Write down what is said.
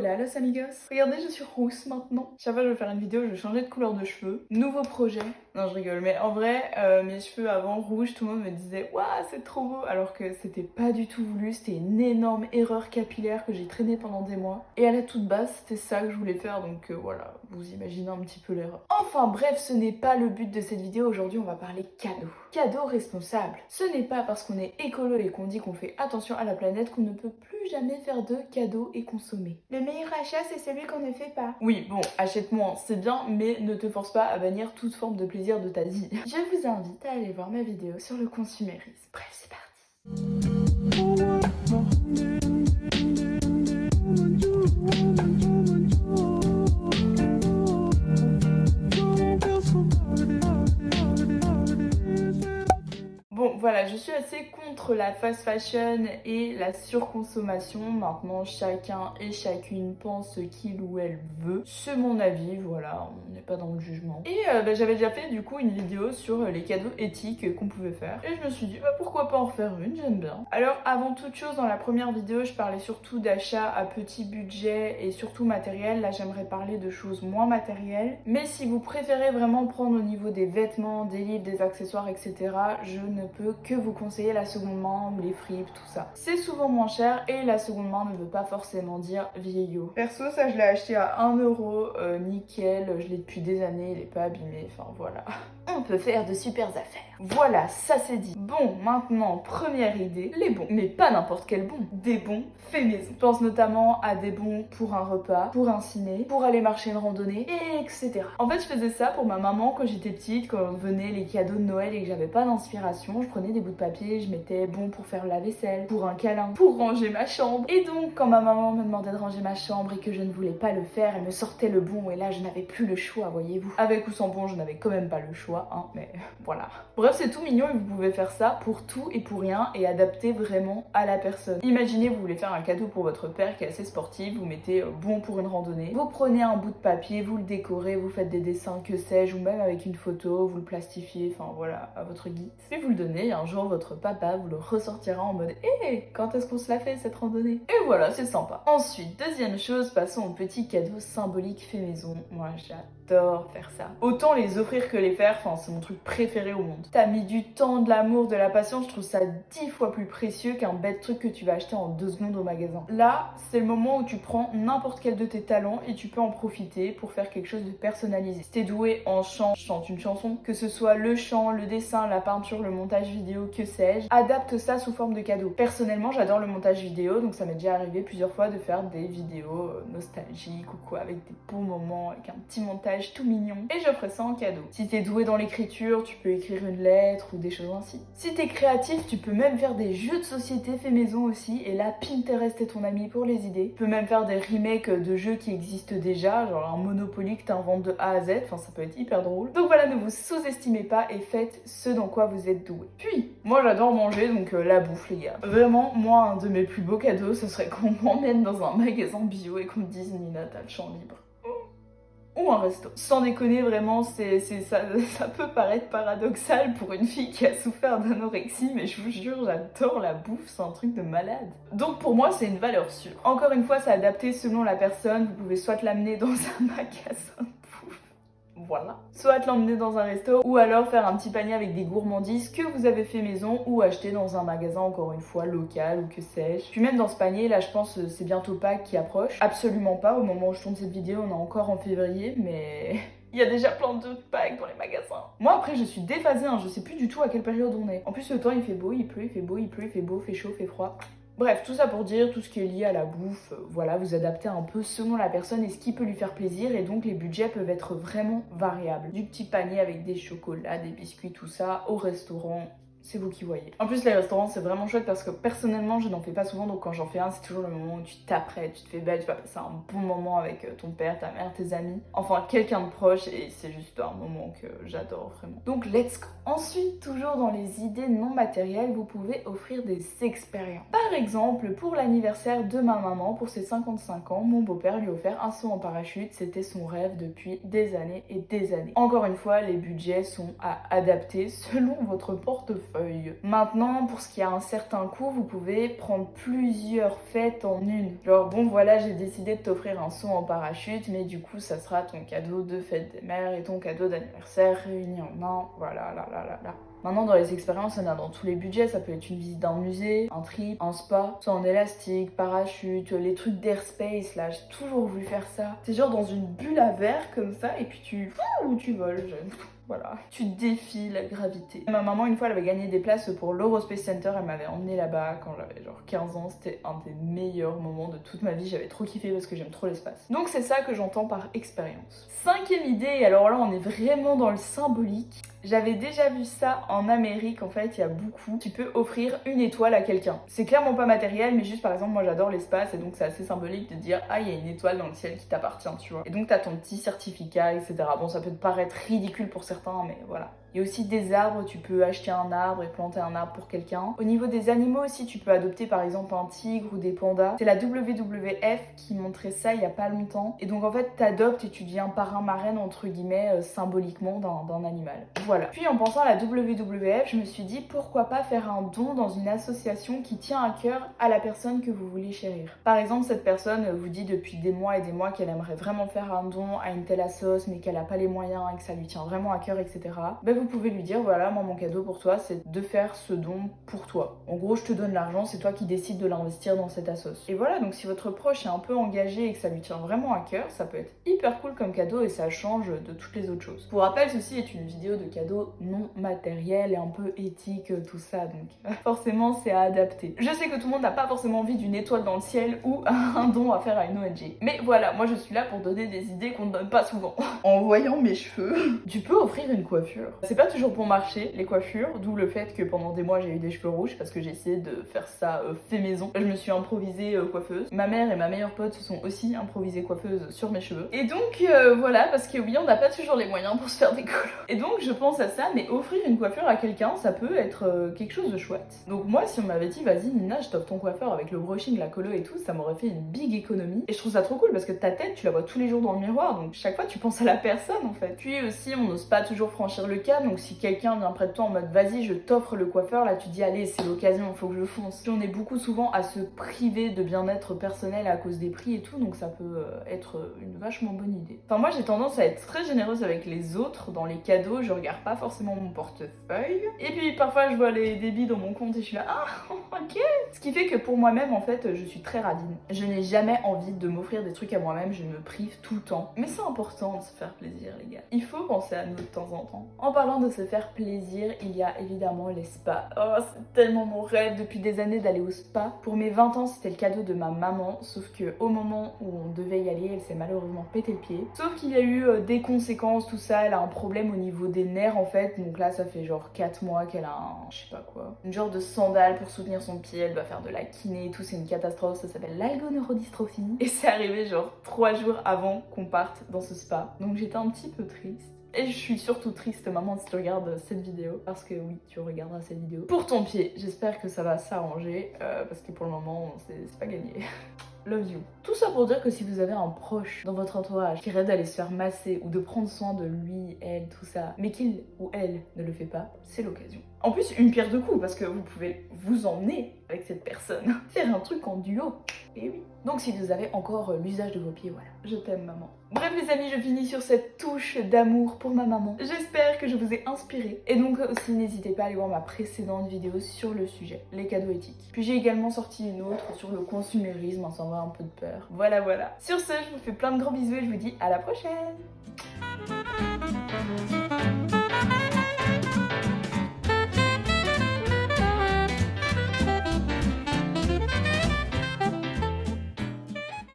Hola los amigos. Regardez, je suis rousse maintenant. Chaque fois que je vais faire une vidéo, je vais changer de couleur de cheveux. Nouveau projet. Non, je rigole, mais en vrai, mes cheveux avant rouges, tout le monde me disait waouh, c'est trop beau, alors que c'était pas du tout voulu. C'était une énorme erreur capillaire que j'ai traînée pendant des mois. Et à la toute base, c'était ça que je voulais faire, donc voilà, vous imaginez un petit peu l'erreur. Enfin bref, ce n'est pas le but de cette vidéo. Aujourd'hui, on va parler cadeaux. Cadeaux responsables. Ce n'est pas parce qu'on est écolo et qu'on dit qu'on fait attention à la planète qu'on ne peut plus jamais faire de cadeaux et consommer. Le meilleur achat, c'est celui qu'on ne fait pas. Oui, bon, achète-moi, c'est bien, mais ne te force pas à bannir toute forme de plaisir de ta vie. Je vous invite à aller voir ma vidéo sur le consumérisme. Bref, c'est parti. Bon voilà, je suis assez contre la fast fashion et la surconsommation. Maintenant, chacun et chacune pense ce qu'il ou elle veut. C'est mon avis, voilà, on n'est pas dans le jugement. Et j'avais déjà fait du coup une vidéo sur les cadeaux éthiques qu'on pouvait faire. Et je me suis dit, pourquoi pas en refaire une, j'aime bien. Alors avant toute chose, dans la première vidéo, je parlais surtout d'achats à petit budget et surtout matériel. Là, j'aimerais parler de choses moins matérielles. Mais si vous préférez vraiment prendre au niveau des vêtements, des livres, des accessoires, etc., je ne peux que vous conseiller la seconde main ou les fripes, tout ça. C'est souvent moins cher et la seconde main ne veut pas forcément dire vieillot. Perso, ça je l'ai acheté à 1€, nickel, je l'ai depuis des années, il est pas abîmé, enfin voilà. On peut faire de super affaires. Voilà, ça c'est dit. Bon, maintenant, première idée, les bons. Mais pas n'importe quel bon, des bons faits maison. Je pense notamment à des bons pour un repas, pour un ciné, pour aller marcher une randonnée, etc. En fait, je faisais ça pour ma maman quand j'étais petite, quand venaient les cadeaux de Noël et que j'avais pas d'inspiration. Je prenais des bouts de papier, je mettais bon pour faire la vaisselle, pour un câlin, pour ranger ma chambre. Et donc, quand ma maman me demandait de ranger ma chambre et que je ne voulais pas le faire, elle me sortait le bon et là, je n'avais plus le choix, voyez-vous. Avec ou sans bon, je n'avais quand même pas le choix, hein, mais voilà. Bref, c'est tout mignon et vous pouvez faire ça pour tout et pour rien et adapter vraiment à la personne. Imaginez, vous voulez faire un cadeau pour votre père qui est assez sportif, vous mettez bon pour une randonnée, vous prenez un bout de papier, vous le décorez, vous faites des dessins, que sais-je, ou même avec une photo, vous le plastifiez, enfin voilà, à votre guise. Et vous le donnez et un jour votre papa vous le ressortira en mode hé, quand est-ce qu'on se la fait cette randonnée? Et voilà, c'est sympa. Ensuite, deuxième chose, passons au petit cadeau symbolique fait maison. Moi j'adore faire ça. Autant les offrir que les faire, enfin c'est mon truc préféré au monde. T'as mis du temps, de l'amour, de la patience, je trouve ça 10 fois plus précieux qu'un bête truc que tu vas acheter en 2 secondes au magasin. Là, c'est le moment où tu prends n'importe quel de tes talents et tu peux en profiter pour faire quelque chose de personnalisé. Si t'es doué en chant, chante une chanson, que ce soit le chant, le dessin, la peinture, le montage vidéo, que sais-je, adapte ça sous forme de cadeau. Personnellement, j'adore le montage vidéo, donc ça m'est déjà arrivé plusieurs fois de faire des vidéos nostalgiques ou quoi, avec des beaux moments, avec un petit montage tout mignon, et j'offre ça en cadeau. Si t'es doué dans l'écriture, tu peux écrire une lettre ou des choses ainsi. Si t'es créatif, tu peux même faire des jeux de société fait maison aussi, et là Pinterest est ton ami pour les idées. Tu peux même faire des remakes de jeux qui existent déjà, genre un Monopoly que t'inventes de A à Z, enfin ça peut être hyper drôle. Donc voilà, ne vous sous-estimez pas et faites ce dans quoi vous êtes doué. Puis, moi j'adore manger, donc la bouffe les gars. Vraiment, moi un de mes plus beaux cadeaux, ce serait qu'on m'emmène dans un magasin bio et qu'on me dise Nina, t'as le champ libre. Ou un resto. Sans déconner, vraiment, ça peut paraître paradoxal pour une fille qui a souffert d'anorexie, mais je vous jure, j'adore la bouffe, c'est un truc de malade. Donc pour moi, c'est une valeur sûre. Encore une fois, c'est adapté selon la personne, vous pouvez soit l'amener dans un magasin de bouffe, voilà. Soit l'emmener dans un resto, ou alors faire un petit panier avec des gourmandises que vous avez fait maison, ou acheter dans un magasin, encore une fois, local, ou que sais-je. Puis même dans ce panier, là je pense c'est bientôt Pâques qui approche. Absolument pas, au moment où je tourne cette vidéo, on est encore en février, mais... il y a déjà plein de Pâques dans les magasins. Moi après je suis déphasée, hein, je sais plus du tout à quelle période on est. En plus le temps il fait beau, il pleut, il fait beau, il pleut, il fait beau, il fait chaud, il fait froid. Bref, tout ça pour dire, tout ce qui est lié à la bouffe, voilà, vous adaptez un peu selon la personne et ce qui peut lui faire plaisir, et donc les budgets peuvent être vraiment variables. Du petit panier avec des chocolats, des biscuits, tout ça, au restaurant, c'est vous qui voyez. En plus, les restaurants, c'est vraiment chouette parce que personnellement, je n'en fais pas souvent, donc quand j'en fais un, c'est toujours le moment où tu t'apprêtes, tu te fais belle, tu vas passer un bon moment avec ton père, ta mère, tes amis, enfin quelqu'un de proche, et c'est juste un moment que j'adore vraiment. Donc let's go. Ensuite, toujours dans les idées non matérielles, vous pouvez offrir des expériences. Par exemple, pour l'anniversaire de ma maman, pour ses 55 ans, mon beau-père lui a offert un saut en parachute, c'était son rêve depuis des années et des années. Encore une fois, les budgets sont à adapter selon votre portefeuille. portefeuille. Maintenant, pour ce qui a un certain coût, vous pouvez prendre plusieurs fêtes en une. Genre, bon voilà, j'ai décidé de t'offrir un saut en parachute, mais du coup, ça sera ton cadeau de fête des mères et ton cadeau d'anniversaire réunis en un. Voilà, là. Maintenant, dans les expériences, il y en a dans tous les budgets. Ça peut être une visite d'un musée, un trip, un spa, soit en élastique, parachute, les trucs d'airspace, là. J'ai toujours voulu faire ça. C'est genre dans une bulle à verre comme ça, et puis tu voles. Voilà, tu défies la gravité. Ma maman, une fois, elle avait gagné des places pour l'Eurospace Center. Elle m'avait emmenée là-bas quand j'avais genre 15 ans. C'était un des meilleurs moments de toute ma vie. J'avais trop kiffé parce que j'aime trop l'espace. Donc c'est ça que j'entends par expérience. Cinquième idée, et alors là, on est vraiment dans le symbolique. J'avais déjà vu ça en Amérique, en fait, il y a beaucoup. Tu peux offrir une étoile à quelqu'un. C'est clairement pas matériel, mais juste par exemple, moi j'adore l'espace et donc c'est assez symbolique de dire ah, il y a une étoile dans le ciel qui t'appartient, tu vois. Et donc t'as ton petit certificat, etc. Bon, ça peut te paraître ridicule pour certains, mais voilà. Il y a aussi des arbres, tu peux acheter un arbre et planter un arbre pour quelqu'un. Au niveau des animaux aussi, tu peux adopter par exemple un tigre ou des pandas. C'est la WWF qui montrait ça il y a pas longtemps. Et donc en fait, t'adoptes et tu deviens parrain-marraine entre guillemets symboliquement d'un animal. Voilà. Puis en pensant à la WWF, je me suis dit pourquoi pas faire un don dans une association qui tient à cœur à la personne que vous voulez chérir. Par exemple, cette personne vous dit depuis des mois et des mois qu'elle aimerait vraiment faire un don à une telle assoce mais qu'elle n'a pas les moyens et que ça lui tient vraiment à cœur, etc. Ben, vous pouvez lui dire voilà, moi mon cadeau pour toi c'est de faire ce don pour toi. En gros, je te donne l'argent, c'est toi qui décides de l'investir dans cette assoce. Et voilà, donc si votre proche est un peu engagé et que ça lui tient vraiment à cœur, ça peut être hyper cool comme cadeau et ça change de toutes les autres choses. Pour rappel, ceci est une vidéo de cadeaux non matériels et un peu éthique, tout ça, donc forcément c'est à adapter. Je sais que tout le monde n'a pas forcément envie d'une étoile dans le ciel ou un don à faire à une ONG. Mais voilà, moi je suis là pour donner des idées qu'on ne donne pas souvent. En voyant mes cheveux, tu peux offrir une coiffure. C'est pas toujours bon marché, les coiffures, d'où le fait que pendant des mois j'ai eu des cheveux rouges parce que j'ai essayé de faire ça fait maison. Je me suis improvisée coiffeuse. Ma mère et ma meilleure pote se sont aussi improvisées coiffeuses sur mes cheveux. Et donc voilà, parce que oui, on n'a pas toujours les moyens pour se faire des colos. Et donc je pense à ça, mais offrir une coiffure à quelqu'un, ça peut être quelque chose de chouette. Donc moi, si on m'avait dit vas-y Nina, je t'offre ton coiffeur avec le brushing, la colo et tout, ça m'aurait fait une big économie. Et je trouve ça trop cool parce que ta tête, tu la vois tous les jours dans le miroir, donc chaque fois tu penses à la personne en fait. Puis aussi, on n'ose pas toujours franchir le cap, donc si quelqu'un vient près de toi en mode vas-y je t'offre le coiffeur, là tu dis allez c'est l'occasion, il faut que je fonce. Puis on est beaucoup souvent à se priver de bien-être personnel à cause des prix et tout, donc ça peut être une vachement bonne idée. Enfin moi j'ai tendance à être très généreuse avec les autres dans les cadeaux, je regarde pas forcément mon portefeuille. Et puis parfois je vois les débits dans mon compte et je suis là ah ok. Ce qui fait que pour moi-même en fait je suis très radine. Je n'ai jamais envie de m'offrir des trucs à moi-même, je me prive tout le temps. Mais c'est important de se faire plaisir les gars. Il faut penser à nous de temps en temps. En parlant de se faire plaisir, il y a évidemment les spas. Oh, c'est tellement mon rêve depuis des années d'aller au spa. Pour mes 20 ans, c'était le cadeau de ma maman, sauf que au moment où on devait y aller, elle s'est malheureusement pété le pied. Sauf qu'il y a eu des conséquences, tout ça, elle a un problème au niveau des nerfs en fait, donc là ça fait genre 4 mois qu'elle a un, je sais pas quoi, une genre de sandale pour soutenir son pied, elle va faire de la kiné et tout, c'est une catastrophe, ça s'appelle l'algoneurodystrophie. Et c'est arrivé genre 3 jours avant qu'on parte dans ce spa, donc j'étais un petit peu triste. Et je suis surtout triste, maman, si tu regardes cette vidéo. Parce que oui, tu regarderas cette vidéo. Pour ton pied, j'espère que ça va s'arranger. Parce que pour le moment, c'est pas gagné. Love you. Tout ça pour dire que si vous avez un proche dans votre entourage qui rêve d'aller se faire masser ou de prendre soin de lui, elle, tout ça, mais qu'il ou elle ne le fait pas, c'est l'occasion. En plus, une pierre deux coups parce que vous pouvez vous emmener avec cette personne. Faire un truc en duo. Et oui. Donc si vous avez encore l'usage de vos pieds, voilà. Je t'aime maman. Bref les amis, je finis sur cette touche d'amour pour ma maman. J'espère que je vous ai inspiré. Et donc aussi n'hésitez pas à aller voir ma précédente vidéo sur le sujet, les cadeaux éthiques. Puis j'ai également sorti une autre sur le consumérisme, ça va un peu de peur. Voilà. Sur ce, je vous fais plein de gros bisous et je vous dis à la prochaine.